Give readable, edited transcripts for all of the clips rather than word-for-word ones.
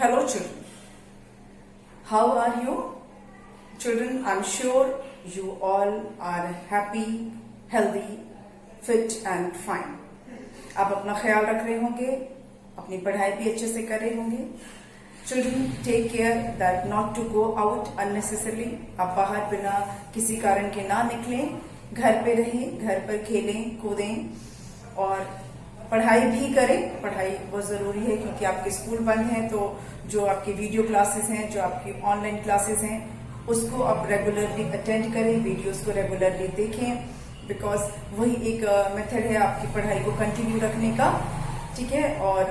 Hello children, how are you? Children, I'm sure you all are happy, healthy, fit and fine. आप अपना ख्याल रख रहे होंगे, अपनी पढ़ाई भी अच्छे से कर रहे होंगे. Children, take care that not to go out unnecessarily. आप बाहर बिना किसी कारण के ना निकलें, घर पे रहें, घर पर खेलें, कूदें और पढ़ाई भी करें. पढ़ाई बहुत जरूरी है क्योंकि आपके स्कूल बंद हैं, तो जो आपकी वीडियो क्लासेस हैं, जो आपकी ऑनलाइन क्लासेस हैं, उसको आप रेगुलरली अटेंड करें, वीडियोस को रेगुलरली देखें, बिकॉज वही एक मेथड है आपकी पढ़ाई को कंटिन्यू रखने का. ठीक है, और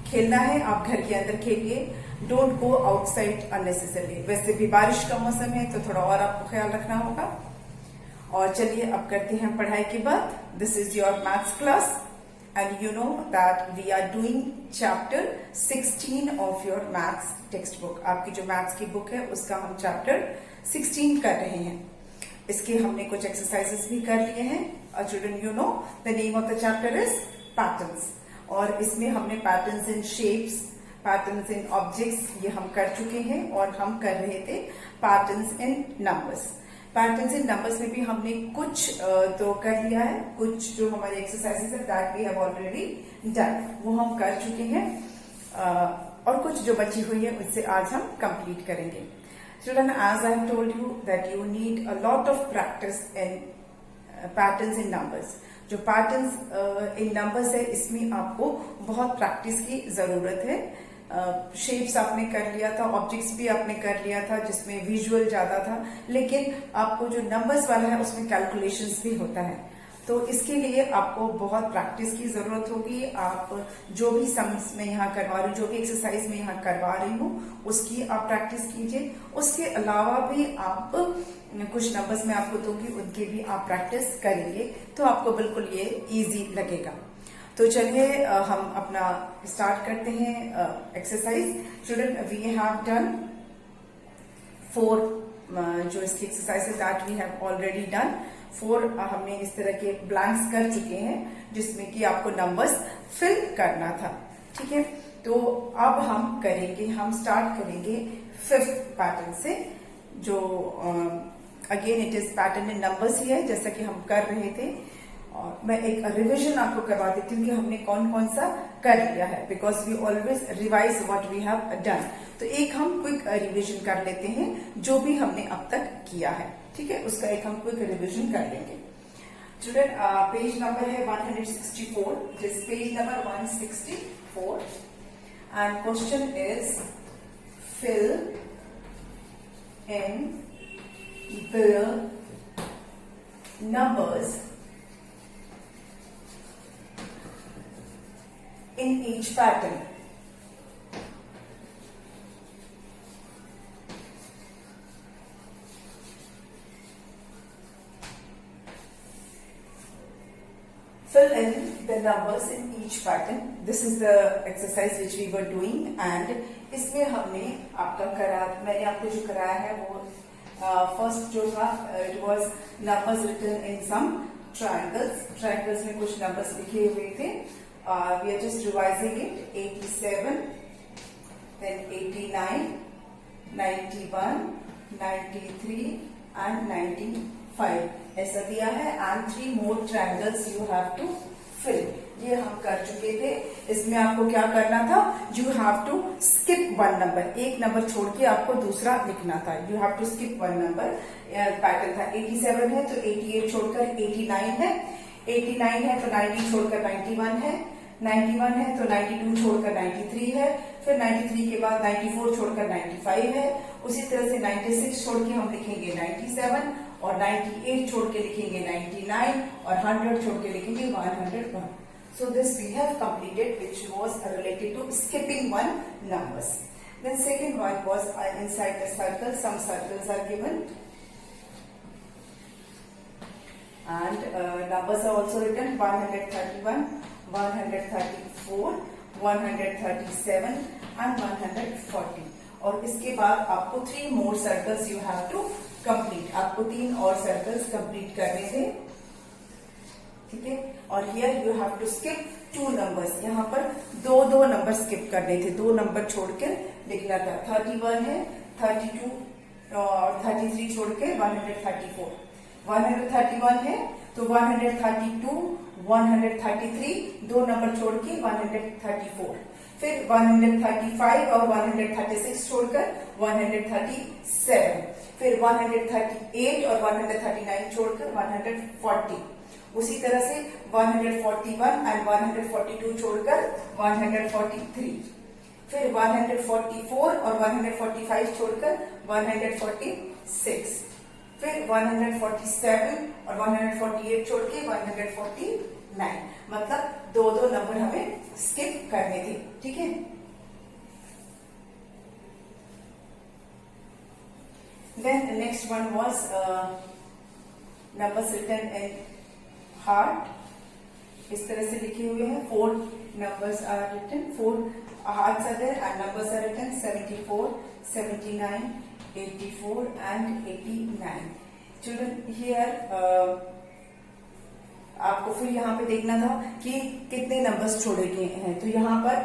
खेलना है, आप घर के अंदर खेलिए. Don't go outside unnecessarily. वैसे भी बारिश का मौसम है तो थोड़ा और आपको ख्याल रखना होगा. और चलिए अब करते हैं पढ़ाई की बात. This is your maths class and you know that we are doing chapter 16 of your maths textbook. आपकी जो मैथ्स की बुक है उसका हम चैप्टर 16 कर रहे हैं. इसके हमने कुछ एक्सरसाइजेस भी कर लिए हैं. Children, you know the name of the chapter is patterns. और इसमें हमने patterns in shapes, patterns in objects ये हम कर चुके हैं, और हम कर रहे थे patterns in numbers. Patterns in numbers में भी हमने कुछ तो कर लिया है, कुछ जो हमारे एक्सरसाइजेस है that we have already done, वो हम कर चुके हैं, और कुछ जो बची हुई है उससे आज हम कंप्लीट करेंगे. Children, as I have told you that you need a lot of practice in patterns in numbers. जो पैटर्न्स इन नंबर्स है इसमें आपको बहुत प्रैक्टिस की जरूरत है. शेप्स आपने कर लिया था, ऑब्जेक्ट्स भी आपने कर लिया था जिसमें विजुअल ज्यादा था, लेकिन आपको जो नंबर्स वाला है उसमें कैलकुलेशंस भी होता है. तो इसके लिए आपको बहुत प्रैक्टिस की जरूरत होगी. आप जो भी सम्स में यहाँ करवा रही हूँ, जो भी एक्सरसाइज में यहाँ करवा रही हूँ, उसकी आप प्रैक्टिस कीजिए. उसके अलावा भी आप कुछ नंबर्स में आपको दूंगी, उनकी भी आप प्रैक्टिस करेंगे तो आपको बिल्कुल ये इजी लगेगा. तो चलिए हम अपना स्टार्ट करते हैं exercise. Children, we have done 4 जो इसकी एक्सरसाइज है that we have already done. 4 हमने इस तरह के ब्लैंक्स कर चुके हैं जिसमें कि आपको नंबर्स फिल करना था. ठीक है, तो अब हम स्टार्ट करेंगे 5th पैटर्न से, जो again it is pattern in numbers ही है जैसा कि हम कर रहे थे. और मैं एक रिवीजन आपको करवा देती हूँ कि हमने कौन कौन सा कर लिया है, because we always revise what we have done. तो एक हम क्विक रिवीजन कर लेते हैं जो भी हमने अब तक किया है. ठीक है, उसका एक हम क्विक रिवीजन कर लेंगे. चिल्ड्रन, पेज नंबर है 164, this page number 164, and question is fill in the numbers in each pattern. Fill in the numbers in each pattern. This is the exercise which we were doing, and इसमें हमने मैंने आपको जो कराया है वो first जो था it was numbers written in some triangles. Triangles में कुछ नंबर्स लिखे हुए थे. We are just revising it. 87, then 89, 91, 93 and 95 ऐसा दिया है. And 3 more triangles you have to fill. ये हम कर चुके थे. इसमें आपको क्या करना था, you have to skip 1 number. एक नंबर छोड़ के आपको दूसरा लिखना था. You have to skip 1 number. Pattern था 87 है तो 88 छोड़कर 89 है, 89 है तो 90 छोड़कर 91 है, 91 है तो 92 छोड़कर 93 है, फिर 93 के बाद 94 छोड़कर 95 है. उसी तरह से 96 छोड़ के हम लिखेंगे 97, और 98 छोड़ के लिखेंगे 99, और 100 छोड़ के लिखेंगे 101. So this we have completed, which was related to skipping 1 numbers. Then second one was inside the circle. Some circles are given, and numbers are also written: 131, 134, 137 and 140. और इसके बाद आपको 3 more circles you have to complete. आपको 3 और circles complete करने थे. ठीक है, और here you have to skip 2 numbers, यहाँ पर दो दो नंबर स्किप करने थे, 2 नंबर छोड़कर लिखना था। 31 है, 32 और 33 छोड़कर 134। 131 है तो 132, 133, 2 नंबर छोड़ के 134। फिर 135 और 136 छोड़कर 137। फिर 138 और 139 छोड़कर 140। उसी तरह से 141 एंड 142 छोड़कर 143। फिर 144 और 145 छोड़कर 146। फिर 147 और 148 छोड़ के 149। मतलब दो दो नंबर हमें स्किप करने थे, ठीक है। Then next one was numbers written in heart. इस तरह से लिखे हुए हैं, 4 numbers are written, 4 hearts are there and numbers are written 74, 79, 84 and 89. Children, here आपको फिर यहाँ पे देखना था कि कितने नंबर्स छोड़े गए हैं। तो यहाँ पर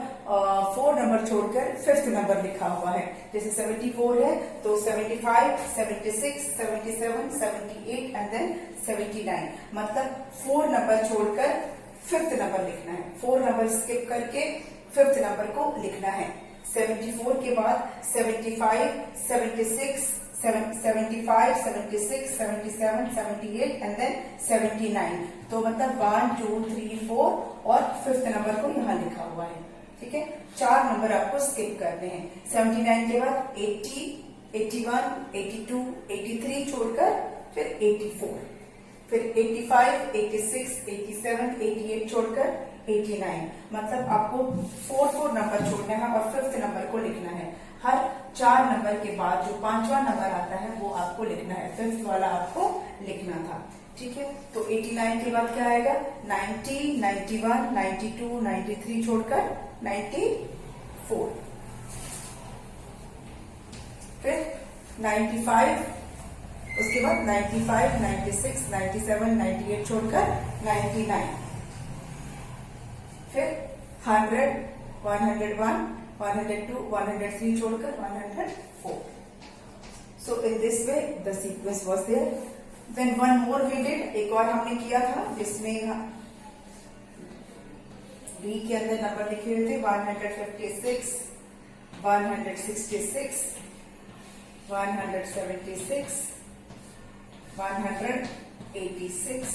4 नंबर छोड़कर 5th नंबर लिखा हुआ है। जैसे 74 है तो 75, 76, 77, 78 एंड देन 79। मतलब 4 नंबर छोड़कर 5th नंबर लिखना है। 4 नंबर स्किप करके 5th नंबर को लिखना है। 74 के बाद 75, 76, 75, 76, 77, 78 एंड देन 79। तो मतलब 1, 2, 3, 4 और 5th नंबर को यहाँ लिखा हुआ है, ठीक है। 4 नंबर आपको स्किप करने हैं। 79 के बाद 80, 81, 82, 83 छोड़कर फिर 84। फिर 85, 86, 87, 88 छोड़कर 89। मतलब आपको 4 नंबर छोड़ना है और 5th नंबर को लिखना है। हर 4 नंबर के बाद जो 5वां नंबर आता है वो आपको लिखना है। 5th वाला आपको लिखना था, ठीक है। तो 89 के बाद क्या आएगा? 90, 91, 92, 93 छोड़कर 94। फिर 95, उसके बाद 95, 96, 97, 98 छोड़कर 99। फिर 100, 101, 102, 103 छोड़कर 104. So in this way the sequence was there. Then one more we did, एक और हमने किया था जिसमें B के अंदर नंबर लिखे हुए थे 156, 166, 176, 186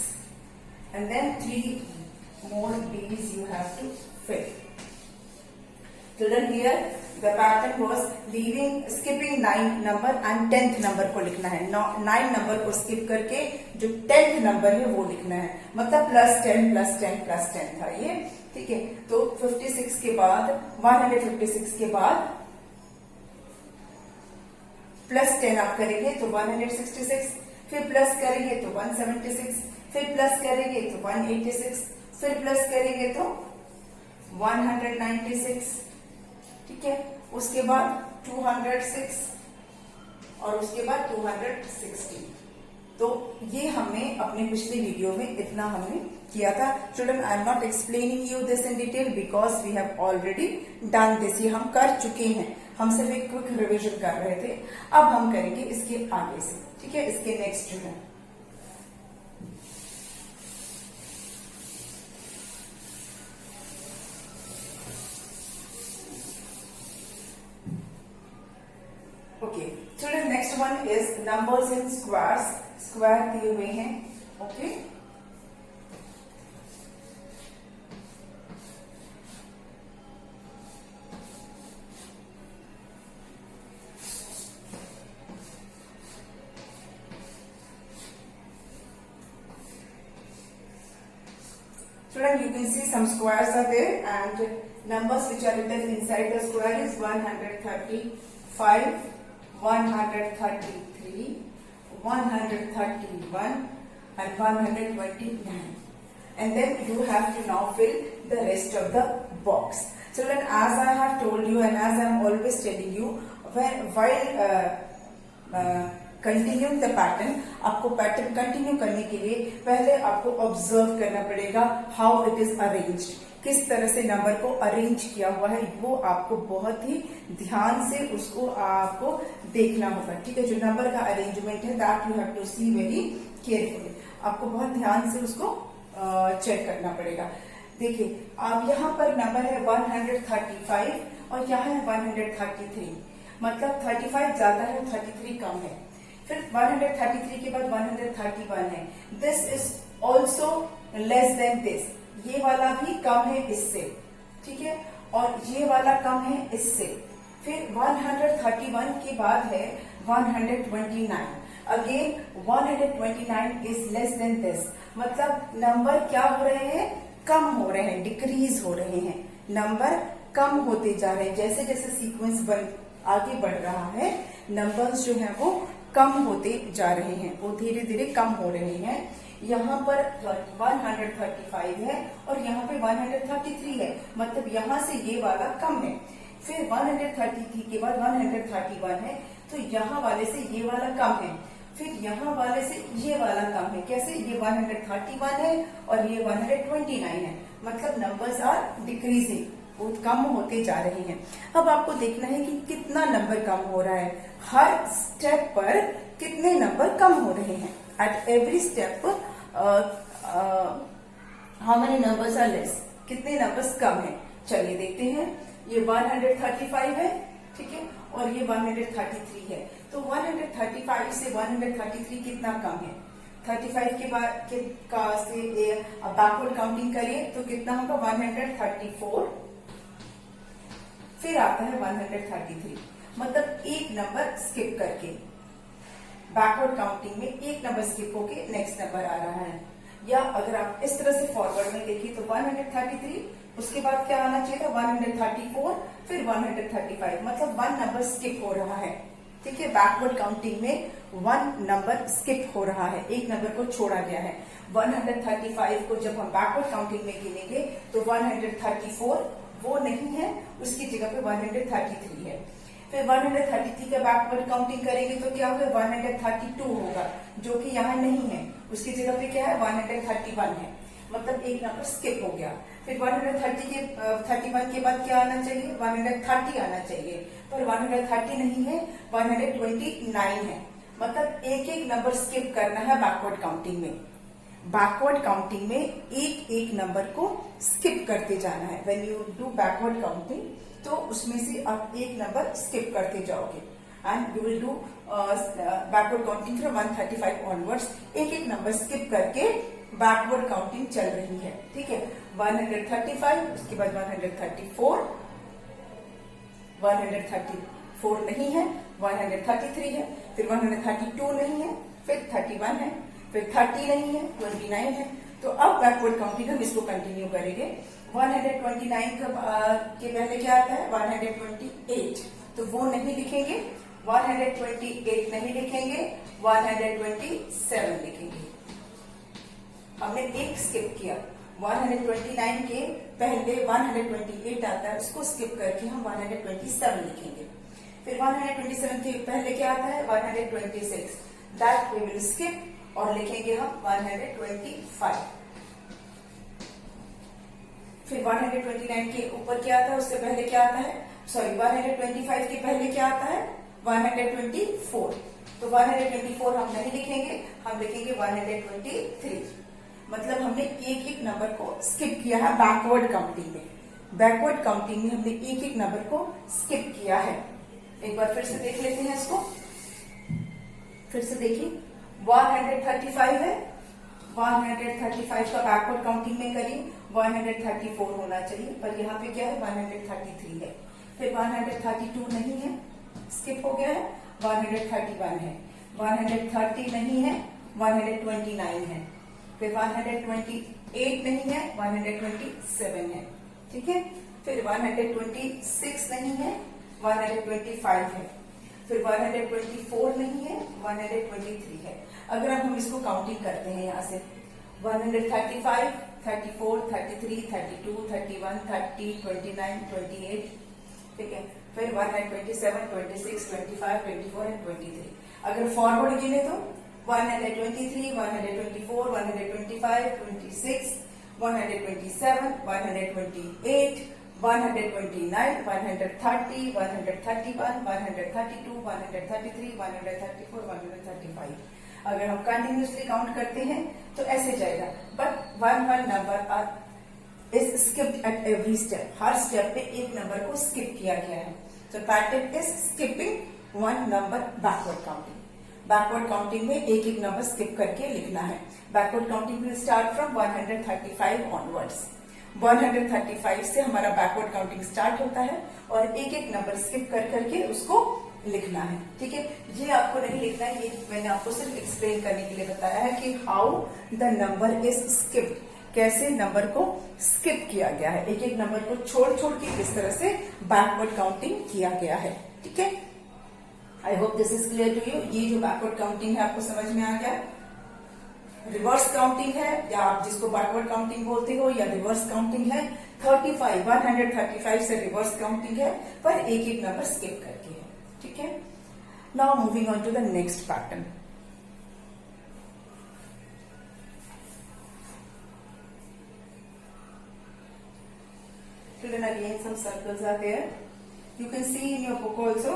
and then 3 more B's you have to fill. Children, here the pattern was skipping 9 number and 10th number को लिखना है। 9 नंबर को स्किप करके जो 10th नंबर है वो लिखना है। मतलब +10 +10 +10 था ये, ठीक है। तो 56 के बाद 156 के बाद +10 आप करेंगे तो 166, फिर प्लस करेंगे तो 176, फिर प्लस करेंगे तो 186, फिर प्लस करेंगे तो 196, ठीक है। उसके बाद 206 और उसके बाद 260। तो ये हमने अपने पिछले वीडियो में इतना हमने किया था। Children, I am not explaining you this in detail because we have already done this. ये हम कर चुके हैं, हम सिर्फ एक क्विक रिविजन कर रहे थे। अब हम करेंगे इसके आगे से, ठीक है, इसके नेक्स्ट जो है। Okay children, next one is numbers in squares. Square दिए हुए हैं, okay. Children, you can see some squares are there and numbers which are written inside the square is 135, 133, 131 and 129. And then you have to now fill the rest of the box. Children, as I have told you and as I am always telling you, while continue the pattern, आपको pattern continue करने के लिए पहले आपको observe करना पड़ेगा how it is arranged, किस तरह से नंबर को अरेंज किया हुआ है, वो आपको बहुत ही ध्यान से उसको आपको देखना होगा। ठीक है, जो नंबर का अरेंजमेंट है that you have to see very carefully, आपको बहुत ध्यान से उसको चेक करना पड़ेगा। देखिए अब यहाँ पर नंबर है 135 और यहाँ है 133, मतलब 35 ज्यादा है, 33 कम है। फिर 133 के बाद 131 है, this is also less than this, ये वाला भी कम है इससे, ठीक है, और ये वाला कम है इससे। फिर 131 के बाद है 129, again 129 is less than this, मतलब नंबर क्या हो रहे हैं, कम हो रहे हैं, डिक्रीज हो रहे हैं, नंबर कम होते जा रहे हैं। जैसे जैसे सीक्वेंस आगे बढ़ रहा है, नंबर्स जो है वो कम होते जा रहे हैं, वो धीरे धीरे कम हो रहे हैं। यहाँ पर 135 है और यहाँ पे 133 है, मतलब यहाँ से ये वाला कम है। फिर 133 के बाद 131 है, तो यहाँ वाले से ये वाला कम है, फिर यहाँ वाले से ये वाला कम है। कैसे, ये 131 है और ये 129 है, मतलब नंबर्स आर डिक्रीजिंग, वो कम होते जा रहे हैं। अब आपको देखना है कि कितना नंबर कम हो रहा है, हर स्टेप पर कितने नंबर कम हो रहे हैं। At every step how many numbers are less, कितने नंबर्स कम है। चलिए देखते हैं, ये 135 है, ठीक है, और ये 133 है, तो 135 से 133 कितना कम है। 35 के बाद से बैकवर्ड काउंटिंग करिए तो कितना होगा, 134, फिर आता है 133, मतलब एक नंबर स्किप करके, बैकवर्ड काउंटिंग में एक नंबर स्किप होके नेक्स्ट नंबर आ रहा है। या अगर आप इस तरह से फॉरवर्ड में देखिए तो 133, उसके बाद क्या आना चाहिए था, 134, फिर 135, मतलब 1 नंबर स्किप हो रहा है। ठीक है, बैकवर्ड काउंटिंग में 1 नंबर स्किप हो रहा है, एक नंबर को छोड़ा गया है। 135 को जब हम बैकवर्ड काउंटिंग में गिनेंगे तो 134 वो नहीं है, उसकी जगह पे 133 है। फिर 133 का बैकवर्ड काउंटिंग करेंगे तो क्या होगा, 132 होगा, जो कि यहाँ नहीं है, उसकी जगह पे क्या है, 131 है, मतलब एक नंबर स्किप हो गया। फिर 131 के बाद क्या आना चाहिए, 130 आना चाहिए, पर 130 नहीं है, 129 है, मतलब एक एक नंबर स्किप करना है बैकवर्ड काउंटिंग में। बैकवर्ड काउंटिंग में एक एक नंबर को स्किप करते जाना है। When you do backward counting तो उसमें से आप एक नंबर स्किप करते जाओगे and you will do backward counting from 135 onwards, एक एक नंबर स्किप करके बैकवर्ड काउंटिंग चल रही है। ठीक है, 135, उसके बाद 134, 134 नहीं है, 133 है, फिर 132 नहीं है, फिर 31 है, फिर 30 नहीं है, 29 है। तो अब बैकवर्ड काउंटिंग हम इसको कंटिन्यू करेंगे। 129 के पहले क्या आता है, 128, तो वो नहीं लिखेंगे, 128 नहीं लिखेंगे, 127 लिखेंगे। हमने एक स्किप किया, 129 के पहले 128 आता है, उसको स्किप करके हम 127 लिखेंगे। फिर 127 के पहले क्या आता है, 126, दैट वी विल स्किप और लिखेंगे हम 125। फिर 129 के ऊपर क्या आता है, उससे पहले क्या आता है, सॉरी 125 के पहले क्या आता है, 124, तो 124 हम नहीं लिखेंगे, हम लिखेंगे 123, मतलब हमने एक एक नंबर को स्किप किया है बैकवर्ड काउंटिंग में। बैकवर्ड काउंटिंग में हमने एक एक नंबर को स्किप किया है। एक बार फिर से देख लेते हैं इसको, फिर से देखिए, 135 है, 135 का बैकवर्ड काउंटिंग में करिए, 134 होना चाहिए, पर यहाँ पे क्या है, 133 है। फिर 132 नहीं है, स्किप हो गया है, 131 है, 130 नहीं है, 129 है, फिर 128 नहीं है, 127 है। ठीक है, फिर 126 नहीं है, 125 है, फिर 124 नहीं है, 123 है। अगर अब हम इसको काउंटिंग करते हैं यहाँ से, 135, 34, 33, 32, 31, 30, 29, 28, ठीक है, फिर 127, 26, 25, 24 एंड 23। अगर फॉरवर्ड गिने तो 123, 124, 125, 26, 127, 128, 129, 130, 131, 132, 133, 134, 135। अगर हम कंटिन्यूसली काउंट करते हैं तो ऐसे जाएगा, but one number is skipped eight every step. Her step पे एक नंबर को स्किप किया गया है। तो pattern is skipping one number backward counting. Backward counting में एक एक नंबर स्किप करके लिखना है। Backward counting will start from 135 onwards. 135 से हमारा बैकवर्ड काउंटिंग स्टार्ट होता है और एक एक नंबर स्किप कर करके उसको लिखना है। ठीक है, ये आपको नहीं लिखना है, ये मैंने आपको सिर्फ एक्सप्लेन करने के लिए बताया है कि how the number is skipped, कैसे नंबर को स्किप किया गया है, एक एक नंबर को छोड़ छोड़ के किस तरह से बैकवर्ड काउंटिंग किया गया है। ठीक है, I hope this is clear to you. ये जो बैकवर्ड काउंटिंग है आपको समझ में आ गया। रिवर्स काउंटिंग है, या आप जिसको बैकवर्ड काउंटिंग बोलते हो, या रिवर्स काउंटिंग है 35, 135 से रिवर्स काउंटिंग है, पर एक एक नंबर स्किप करके है। ठीक है, now moving on to the next pattern. Children, again some circles are there. You can see in your book also.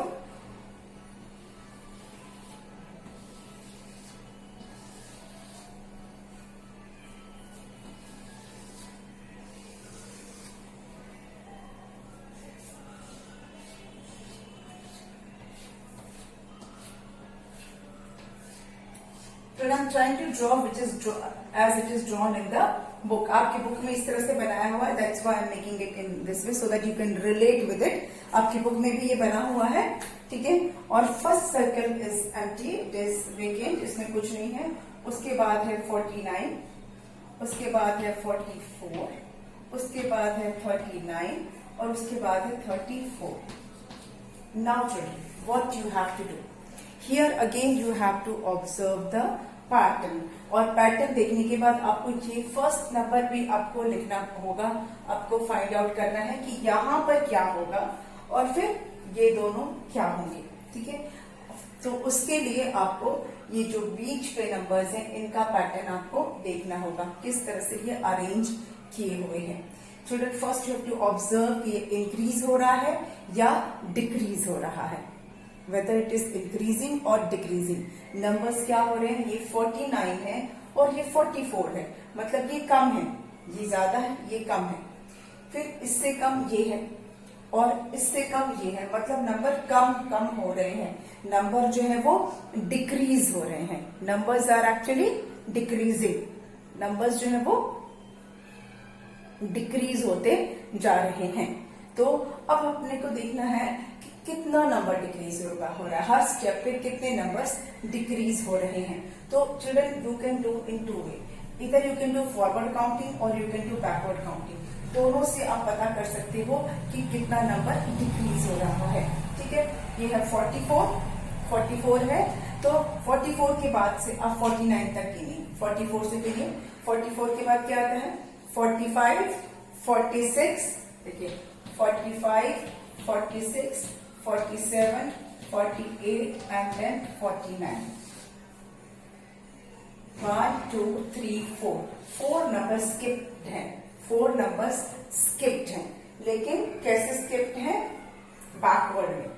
Children, I'm trying to draw which is as it is drawn in the book. आपकी book में इस तरह से बनाया हुआ है, that's why I'm making it in this way so that you can relate with it. आपकी book में भी ये बना हुआ है। ठीक है, और first circle is empty, it is vacant, इसमें कुछ नहीं है। उसके बाद है 49, उसके बाद है 44, उसके बाद है 39 और उसके बाद है 34। Now children, what you have to do? Here again you have to observe the pattern, और पैटर्न देखने के बाद आपको ये फर्स्ट नंबर भी आपको लिखना होगा। आपको फाइंड आउट करना है कि यहाँ पर क्या होगा और फिर ये दोनों क्या होंगे। ठीक है, तो उसके लिए आपको ये जो बीच पे नंबर्स हैं इनका पैटर्न आपको देखना होगा, किस तरह से ये अरेंज किए हुए हैं। Children, first you have to observe कि ये इंक्रीज हो रहा है या डिक्रीज हो रहा है, whether it is increasing or decreasing। Numbers क्या हो रहे हैं, ये 49 है और ये 44 है, मतलब ये कम है, ये ज्यादा है, ये कम है, फिर इससे कम ये है और इससे कम ये है, मतलब नंबर कम कम हो रहे हैं, नंबर जो है वो डिक्रीज हो रहे हैं। Numbers are actually decreasing, numbers जो है वो डिक्रीज होते जा रहे हैं। तो अब अपने को देखना है कि कितना नंबर डिक्रीज हो रहा है, हर स्टेप पे कितने नंबर्स डिक्रीज हो रहे हैं। तो children, you can do in two way, इधर you can do forward counting और you can do backward counting. दोनों से आप पता कर सकते हो कि कितना नंबर डिक्रीज हो रहा है। ठीक है, ये है 44 है, तो 44 के बाद से आप 49 तक गिनिए, 44 से गिनिए। 44 के बाद क्या आता है, 45, 46, देखिए 45, 46, 47, 48 एंड देन 49। 1, 2, 3, 4 नंबर स्किप्ड हैं, 4 नंबर्स स्किप्ड हैं, लेकिन कैसे स्किप्ड हैं, बैकवर्ड में।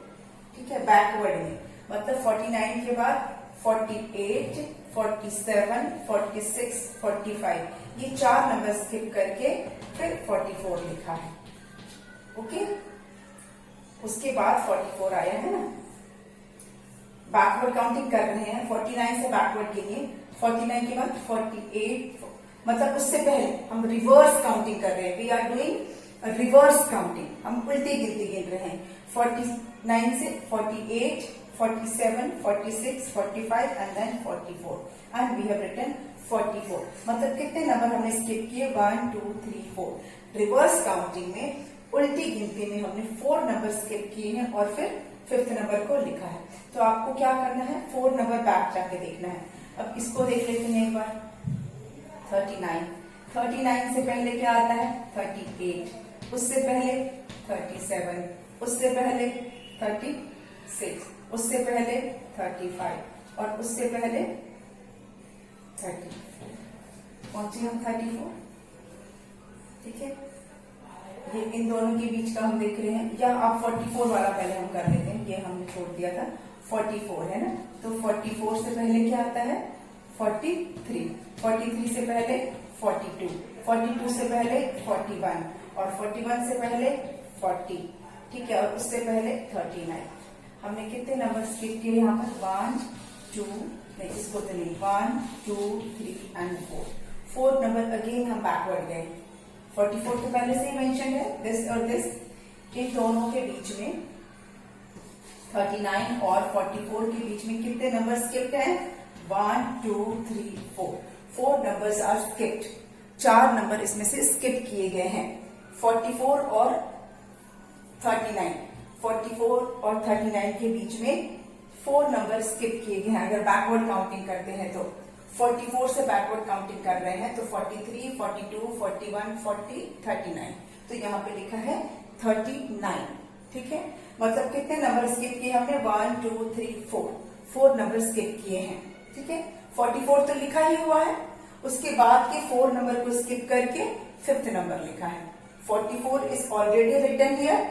ठीक है, बैकवर्ड में मतलब 49 के बाद 48, 47, 46, 45 ये 4 नंबर स्किप करके फिर 44 लिखा है। ओके, उसके बाद 44 आया है ना। बैकवर्ड काउंटिंग कर रहे हैं, 49 से बैकवर्ड गिनिए, 49 के बाद 48, मतलब उससे पहले हम रिवर्स काउंटिंग कर रहे हैं। We are doing reverse counting, हम उल्टी गिनती गिन रहे हैं। 49 से 48, 47, 46, 45 and then 44 and we have written 44। मतलब कितने नंबर हमने स्किप किए, 1, 2, 3, 4। रिवर्स काउंटिंग में उल्टी गिनती में हमने 4 नंबर स्किप किए हैं और फिर 5th नंबर को लिखा है। तो आपको क्या करना है, 4 नंबर बैक जाके देखना है। अब इसको देख लेते हैं एक बार। 39 से पहले क्या आता है, 38, उससे पहले 37, उससे पहले 36, उससे पहले 35 और उससे पहले 30, पहुंचे हम 34। ठीक है, ये इन दोनों के बीच का हम देख रहे हैं, या आप 44 वाला पहले हम कर लेते हैं, ये हमने छोड़ दिया था 44 है ना, तो 44 से पहले क्या आता है 43, 43 से पहले 42, 42 से पहले 41 और 41 से पहले 40, ठीक है, और उससे पहले 39। हमने कितने नंबर स्किप किए यहाँ पर 1 2, नहीं इसको तो नहीं, 1 2 3 एंड 4 नंबर अगेन हम बैकवर्ड गए। 44 तो पहले से ही मेंशन है, दिस और दिस, इन दोनों के बीच में 39 और 44 के बीच में कितने नंबर स्किप्ड हैं 1 2 3 4 नंबर्स आर स्किप्ड, 4 नंबर इसमें से स्किप किए गए हैं। 44 और 39, 44 और 39 के बीच में 4 नंबर स्किप किए गए हैं। अगर बैकवर्ड काउंटिंग करते हैं तो 44 से बैकवर्ड काउंटिंग कर रहे हैं तो 43, 42, 41, 40, 39, तो यहाँ पे लिखा है 39। ठीक है, मतलब कितने नंबर स्किप किए हमने 1 2 3 4 नंबर स्किप किए हैं। ठीक है, 44 तो लिखा ही हुआ है, उसके बाद के 4 नंबर को स्किप करके 5th नंबर लिखा है। 44 is already written here,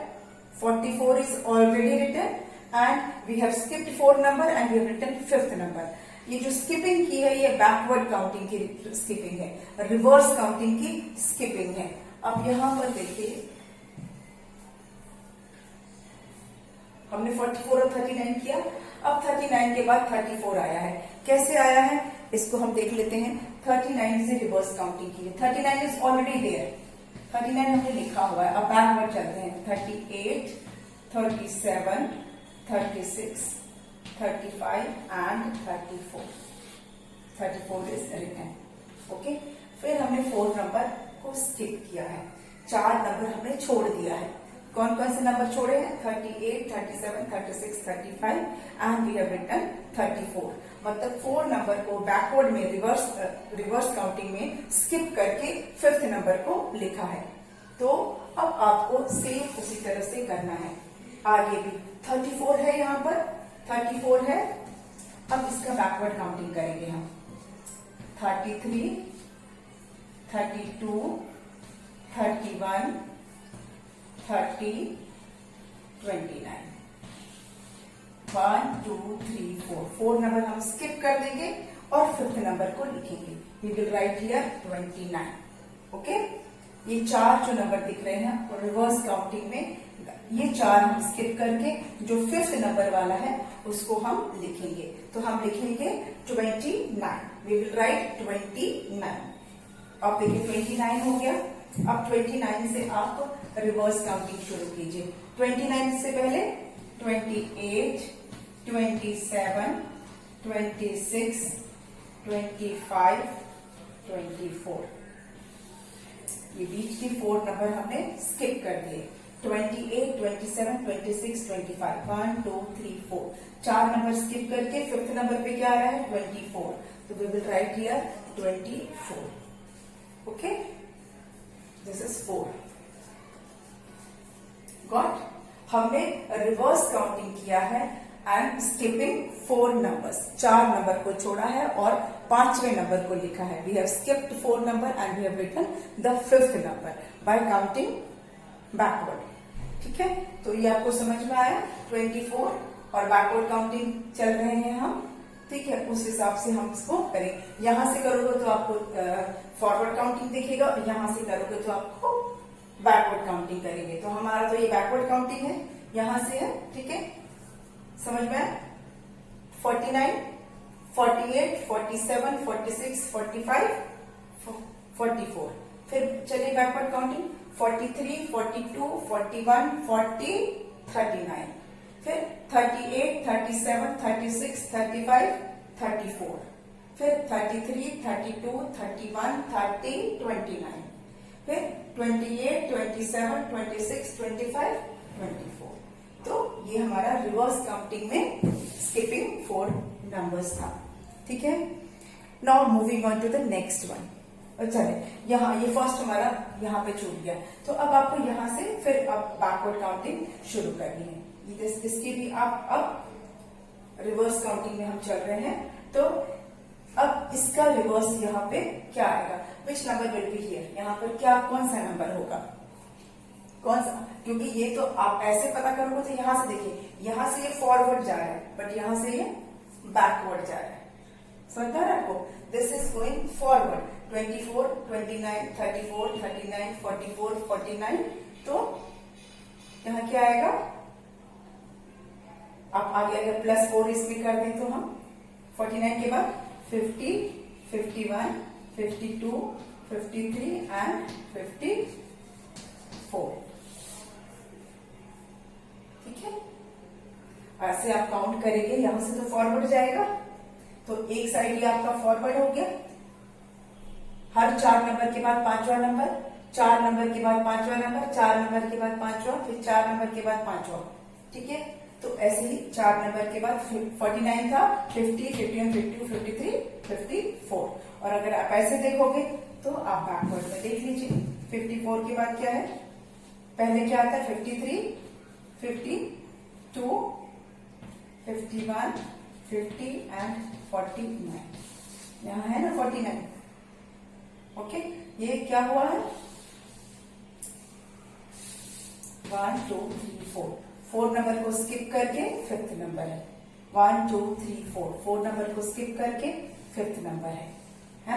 44 is already written and we have skipped 4 number and we have written 5th number। ये जो स्किपिंग की है ये बैकवर्ड काउंटिंग की स्किपिंग है, रिवर्स काउंटिंग की स्किपिंग है। अब यहां पर देखिए हमने 44 और 39 किया, अब 39 के बाद 34 आया है। कैसे आया है इसको हम देख लेते हैं। 39 से रिवर्स काउंटिंग की है, 39 इज ऑलरेडी देयर, 39 हमने लिखा हुआ है। अब बैकवर्ड चलते हैं, 38, 37, 36, 35 एंड 34, 34 इज रिटन। ओके, फिर हमने 4 नंबर को स्किप किया है, 4 नंबर हमने छोड़ दिया है। कौन कौन से नंबर छोड़े हैं 38, 37, 36, 35 एंड वी हैव रिटन 34। मतलब 4 नंबर को बैकवर्ड में रिवर्स काउंटिंग में स्किप करके 5th नंबर को लिखा है। तो अब आपको सेम उसी तरह से करना है आगे भी। 34 है, यहाँ पर 34 है, अब इसका बैकवर्ड काउंटिंग करेंगे हम। 33, 32, 31, 30, 29, 1 2 3 4 नंबर हम स्किप कर देंगे और 5th नंबर को लिखेंगे। We will write here 29। Okay, ये 4 जो नंबर दिख रहे हैं रिवर्स काउंटिंग में, ये 4 हम स्किप करके जो 5th नंबर वाला है उसको हम लिखेंगे। तो हम लिखेंगे 29, वी विल राइट 29। अब देखिए 29 हो गया। अब 29 से आप रिवर्स काउंटिंग शुरू कीजिए। 29 से पहले 28, 27, 26, 25, 24, ये बीच के 4 नंबर हमने स्किप कर दिए। 28, 27, 26, 25, 1 2 3 4, 4 नंबर स्किप करके 5th नंबर पे क्या आ रहा है 24, तो we will write here 24। Okay, this is 4। Got, हमने रिवर्स काउंटिंग किया है एंड स्किपिंग 4 नंबर्स, 4 नंबर को छोड़ा है और 5वें नंबर को लिखा है। We have skipped 4 number and we have written the 5th number by counting backward. ठीक है, तो ये आपको समझ में आया। 24 और बैकवर्ड काउंटिंग चल रहे हैं हम। ठीक है, उस हिसाब से हम इसको करें। यहां से करोगे तो आपको फॉरवर्ड काउंटिंग दिखेगा और यहां से करोगे तो आपको बैकवर्ड काउंटिंग करेंगे। तो हमारा तो ये बैकवर्ड काउंटिंग है, यहां से है। ठीक है, समझ में 49, 48, 47, 46, 45, 44। फिर चलिए बैकवर्ड काउंटिंग 43, 42, 41, 40, 39, फिर 38, 37, 36, 35, 34, फिर 33, 32, 31, 30, 29, फिर 28, 27, 26, 25, 24। तो ये हमारा रिवर्स काउंटिंग में स्किपिंग 4 नंबर्स था। ठीक है, now moving on to the next one. चले, यहाँ ये फर्स्ट हमारा यहाँ पे छूट गया, तो अब आपको यहाँ से फिर अब बैकवर्ड काउंटिंग शुरू करनी है। इसकी भी आप अब रिवर्स काउंटिंग में हम चल रहे हैं। तो अब इसका रिवर्स यहाँ पे क्या आएगा, which number will be here, यहाँ पर क्या कौन सा नंबर होगा, कौन सा, क्योंकि ये तो आप ऐसे पता करोगे तो यहां से देखिए, यहां से ये फॉरवर्ड जा रहा है बट यहां से ये बैकवर्ड जा रहा है। समझ रहा है आपको, दिस इज गोइंग फॉरवर्ड 24, 29, 34, 39, 44, 49, तो यहाँ क्या आएगा, आप आगे अगर +4 इसमें कर दें तो हम 49 के बाद 50, 51, 52, 53 एंड 54। ठीक है, ऐसे आप काउंट करेंगे, यहां से तो फॉरवर्ड जाएगा, तो एक साइड ये आपका फॉरवर्ड हो गया, हर 4 नंबर के बाद 5वां नंबर, 4 नंबर के बाद 5वां नंबर, 4 नंबर के बाद 5वां, फिर 4 नंबर के बाद 5वां। ठीक है, तो ऐसे ही 4 नंबर के बाद 49 था, 50, 51, 52, 53, 54। और अगर आप ऐसे देखोगे तो आप बैकवर्ड में देख लीजिए, 54 के बाद क्या है, पहले क्या आता है 53, 52, 51, 50 एंड 49, यहाँ है ना 49। ओके, ये क्या हुआ है, 1, 2, 3, 4, 4 नंबर को स्किप करके 5th नंबर है, 1, 2, 3, 4, 4 नंबर को स्किप करके 5th नंबर है ना।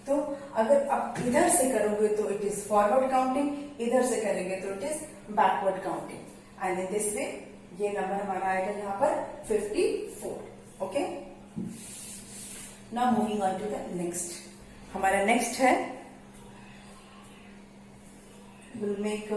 तो अगर आप इधर से करोगे तो इट इज फॉरवर्ड काउंटिंग, इधर से करेंगे तो it is backward counting, and in this way ये नंबर हमारा आएगा यहाँ पर 54। Okay, now moving on to the next, हमारा नेक्स्ट है, will make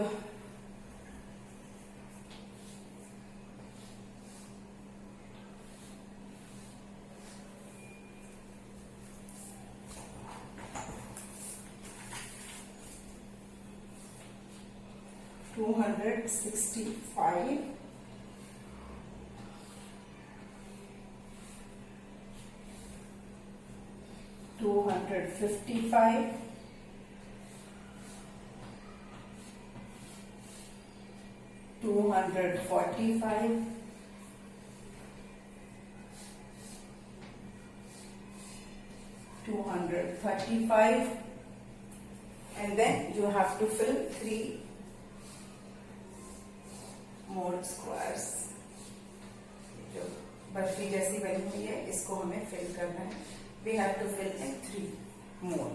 265, 255, 245, 235, and then you have to fill 3 more squares। जो बर्फी जैसी बनी हुई है इसको हमें फिल करना है, we have to fill in 3 more।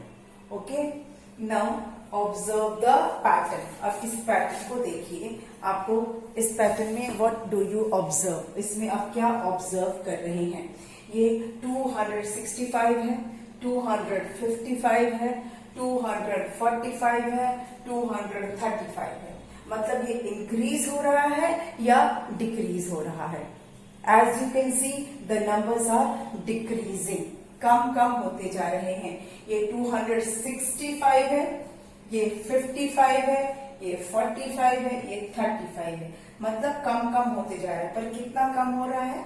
okay, now observe the pattern। अब इस पैटर्न को देखिए, आपको इस पैटर्न में what do you observe, इसमें आप क्या ऑब्जर्व कर रहे हैं, ये 265 है, 255 है, 245 है, 235 है, मतलब ये इंक्रीज हो रहा है या डिक्रीज हो रहा है। As you can see the numbers are decreasing, कम कम होते जा रहे हैं। ये 265 है, ये 55 है, ये 45 है, ये 35 है, मतलब कम कम होते जा रहा है। पर कितना कम हो रहा है,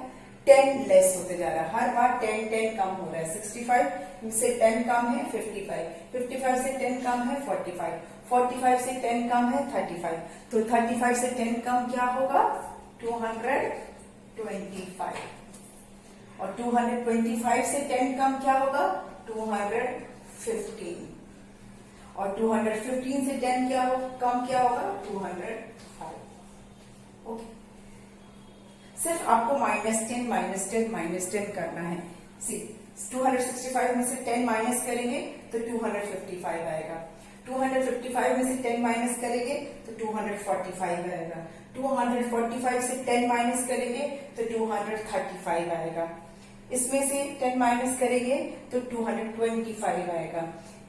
10 लेस होते जा रहा है, हर बार 10 कम हो रहा है। 65 से 10 कम है 55, 55 से 10 कम है 45, 45 से 10 कम है 35, तो 35 से 10 कम क्या होगा, 225, और 225 से 10 कम क्या होगा, 215, और 215 से 10 कम क्या होगा, 205। ओके, सिर्फ आपको -10, -10, -10 करना है। सी 265 में से 10 माइनस करेंगे तो 255 आएगा, 255 में से 10 माइनस करेंगे तो 245 आएगा, 245 से 10 माइनस करेंगे तो 235 आएगा, इसमें से 10 माइनस करेंगे तो 225 आएगा,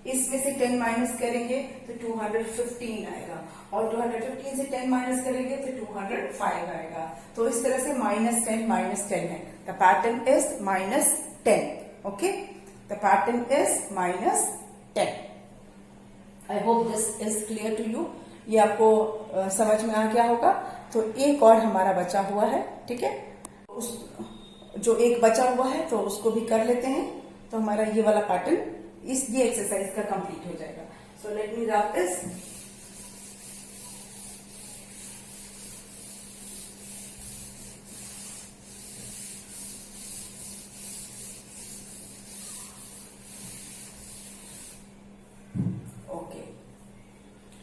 इसमें से 10 माइनस करेंगे तो 215 आएगा, और 215 से 10 माइनस करेंगे तो 205 आएगा। तो इस तरह से -10 है। The pattern is -10। Okay, the pattern is -10। I hope this is clear to you. ये आपको समझ में आ गया होगा। तो एक और हमारा बचा हुआ है, ठीक है, जो एक बचा हुआ है तो उसको भी कर लेते हैं, तो हमारा ये वाला पैटर्न ये एक्सरसाइज का कंप्लीट हो जाएगा। So let me rub this.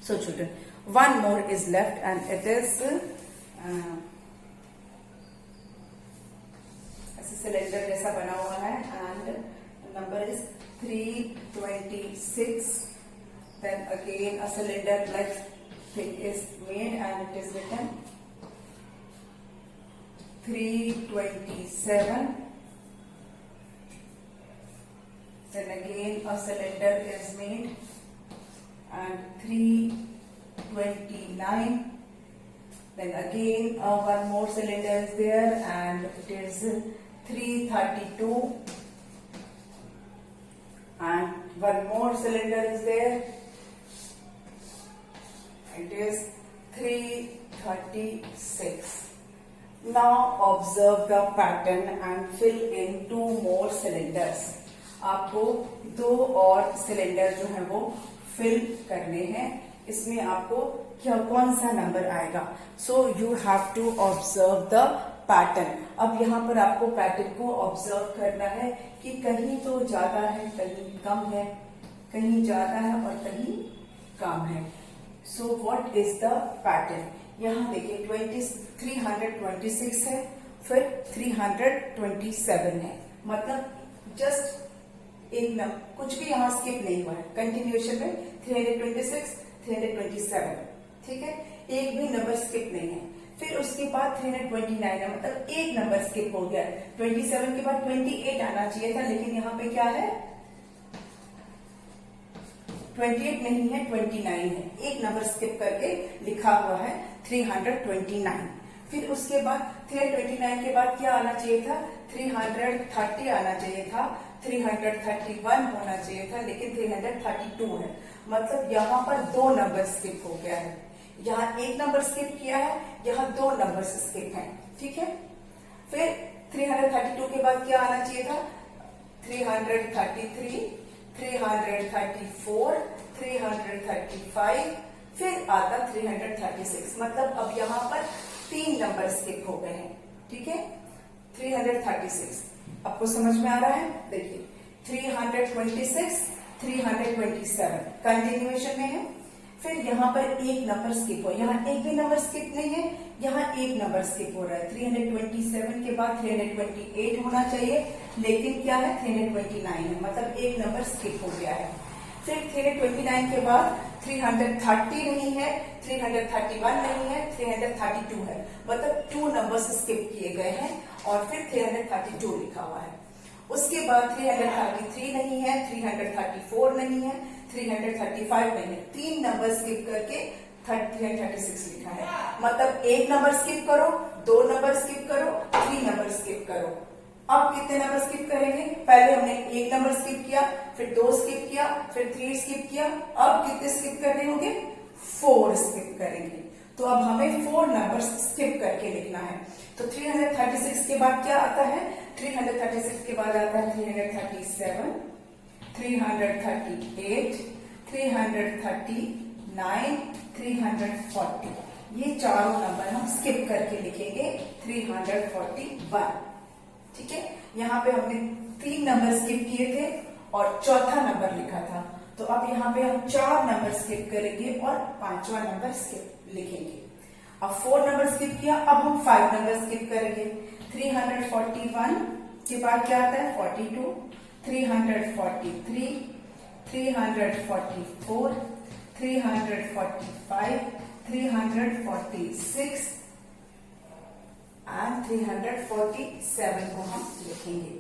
So children, one more is left and it is ऐसे सिलेंडर जैसा बना हुआ है and number is 326. Then again a cylinder like thing is made and it is written 327. Then again a cylinder is made and 329. Then again one more cylinder is there and it is 332. And one more cylinder is there. It is 336. Now observe the pattern and fill in 2 more cylinders. आपको 2 और cylinder जो है वो fill करने हैं. इसमें आपको क्या कौन सा नंबर आएगा? So you have to observe the pattern. अब यहाँ पर आपको पैटर्न को ऑब्जर्व करना है कि कहीं तो ज्यादा है, कहीं कम है, कहीं ज्यादा है और कहीं कम है. So what is the pattern? यहाँ देखिए 326 है, फिर 327 है. मतलब जस्ट एक नंबर कुछ भी यहाँ स्किप नहीं हुआ है. कंटिन्यूएशन में 326, 327. ठीक है, एक भी नंबर स्किप नहीं है. फिर उसके बाद 329 है, मतलब एक नंबर स्किप हो गया. 27 के बाद 28 आना चाहिए था, लेकिन यहाँ पे क्या है? 28 नहीं है, 29 है. एक नंबर स्किप करके लिखा हुआ है 329. फिर उसके बाद 329 के बाद क्या आना चाहिए था? 330 आना चाहिए था, 331 होना चाहिए था, लेकिन 332 है. मतलब यहाँ पर 2 नंबर स्किप हो गया है. यहाँ एक नंबर स्किप किया है, यहाँ 2 नंबर स्किप है. ठीक है. फिर 332 के बाद क्या आना चाहिए था? 333, 334, 335, फिर आता 336. मतलब अब यहाँ पर 3 नंबर स्किप हो गए हैं. ठीक है. 336 आपको समझ में आ रहा है? देखिए 326, 327 कंटिन्यूएशन में है. फिर यहाँ पर एक नंबर स्किप हो, यहाँ एक भी नंबर स्किप नहीं है, यहाँ एक नंबर स्किप हो रहा है. 327 के बाद 328 होना चाहिए, लेकिन क्या है? 329 है. मतलब एक नंबर स्किप हो गया है. फिर 329 के बाद 330 नहीं है, 331 नहीं है, 332 है. मतलब 2 नंबर्स स्किप किए गए हैं और फिर 332 लिखा हुआ है. उसके बाद 333 नहीं है, 334 नहीं है, 335 नहीं है. 3 नंबर स्किप करके 336 लिखा है. मतलब एक नंबर स्किप करो, 2 नंबर स्किप करो, 3 नंबर स्किप करो. अब कितने नंबर स्किप करेंगे? पहले हमने एक नंबर स्किप किया, फिर 2 स्किप किया, फिर 3 स्किप किया. अब कितने स्किप करने होंगे? 4 स्किप करेंगे. तो अब हमें 4 नंबर स्किप करके लिखना है. तो 336 के बाद क्या आता है? 336 के बाद आता है 337, 338, 339, 340. ये चारों नंबर हम स्किप करके लिखेंगे 341. ठीक है. यहाँ पे हमने 3 नंबर स्किप किए थे और चौथा नंबर लिखा था. तो अब यहाँ पे हम 4 नंबर स्किप करेंगे और 5वां नंबर स्किप लिखेंगे. अब 4 नंबर स्किप किया, अब हम 5 नंबर स्किप करेंगे. 341 के बाद क्या आता है? 42, 343, 344, 345, 346 एंड 347 को हम लिखेंगे.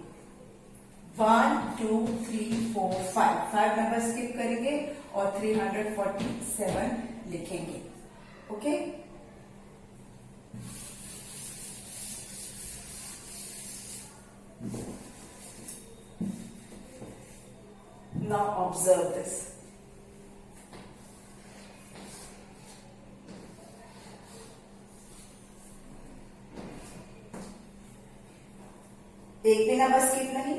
1, 2, 3, 4, 5 नंबर स्किप करेंगे और 347 लिखेंगे. ओके. Now observe this. एक भी नंबर स्किप नहीं,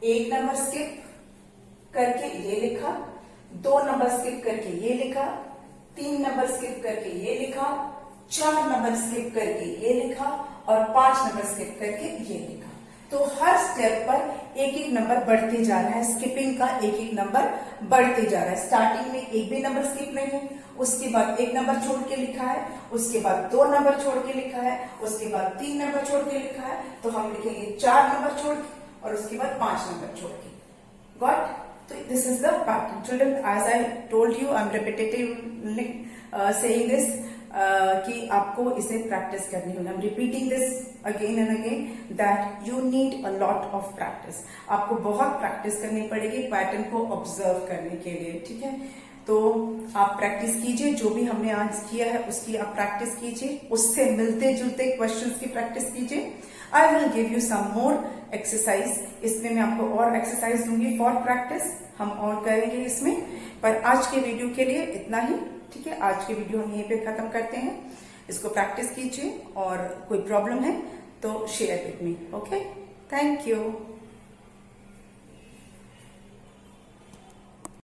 एक नंबर स्किप करके ये लिखा, 2 नंबर स्किप करके ये लिखा, 3 नंबर स्किप करके ये लिखा, 4 नंबर स्किप करके ये लिखा और 5 नंबर स्किप करके ये लिखा. तो हर स्टेप पर एक एक नंबर बढ़ते जा रहा है, स्किपिंग का एक एक नंबर बढ़ते जा रहा है। स्टार्टिंग में एक भी नंबर स्किप नहीं है, उसके बाद एक नंबर छोड़ के लिखा है, उसके बाद 2 नंबर छोड़ के लिखा है, उसके बाद 3 नंबर छोड़ के लिखा है, तो हम लिखेंगे 4 नंबर छोड़ के और उसके बाद 5 नंबर छोड़ के। गॉट? तो this is the pattern children. As I told you, I am repetitively saying this कि आपको इसे प्रैक्टिस करनी होगी। I am repeating this again and again that you need a lot of practice. आपको बहुत प्रैक्टिस करनी पड़ेगी पैटर्न को ऑब्जर्व करने के लिए, ठीक है? तो आप प्रैक्टिस कीजिए, जो भी हमने आज किया है उसकी आप प्रैक्टिस कीजिए, उससे मिलते जुलते क्वेश्चंस की प्रैक्टिस कीजिए। I will give you some more exercise, इसमें मैं आपको और एक्सरसाइज दूंगी फॉर प्रैक्टिस, हम और करेंगे इसमें। पर आज के वीडियो के लिए इतना ही, ठीक है? आज के वीडियो हम यहीं पे खत्म करते हैं। इसको प्रैक्टिस कीजिए और कोई प्रॉब्लम है तो share with me. Okay, thank you.